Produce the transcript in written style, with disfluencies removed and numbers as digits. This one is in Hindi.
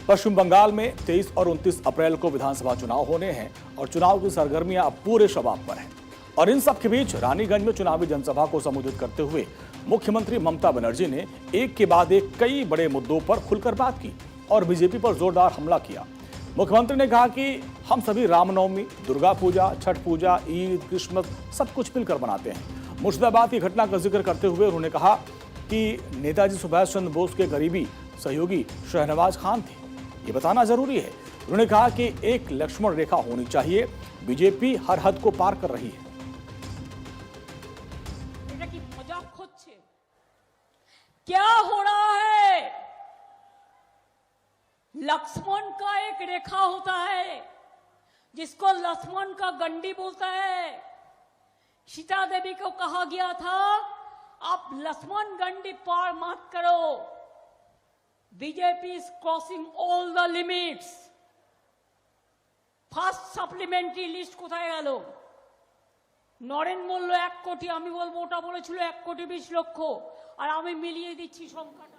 पश्चिम बंगाल में 23 और 29 अप्रैल को विधानसभा चुनाव होने हैं और चुनाव की सरगर्मियां अब पूरे शबाब पर हैं। और इन सब के बीच रानीगंज में चुनावी जनसभा को संबोधित करते हुए मुख्यमंत्री ममता बनर्जी ने एक के बाद एक कई बड़े मुद्दों पर खुलकर बात की और बीजेपी पर जोरदार हमला किया। मुख्यमंत्री ने कहा कि हम सभी रामनवमी, दुर्गा पूजा, छठ पूजा, ईद, क्रिसमस सब कुछ मिलकर मनाते हैं। मुर्शिदाबाद की घटना का जिक्र करते हुए उन्होंने कहा कि नेताजी सुभाष चंद्र बोस के करीबी सहयोगी शहनवाज खान थे, ये बताना जरूरी है। उन्होंने कहा कि एक लक्ष्मण रेखा होनी चाहिए, बीजेपी हर हद को पार कर रही है। क्या हो रहा है? लक्ष्मण का एक रेखा होता है जिसको लक्ष्मण का गंडी बोलता है। सीता देवी को कहा गया था आप लक्ष्मण गंडी पार मत करो। BJP is crossing all the limits. First supplementary list কোথায় গেল? নরেন বলল 1 কোটি, আমি বলবো ওটা বলেছিল 1 কোটি 20 লক্ষ, আর আমি মিলিয়ে দিচ্ছি সংখ্যাটা।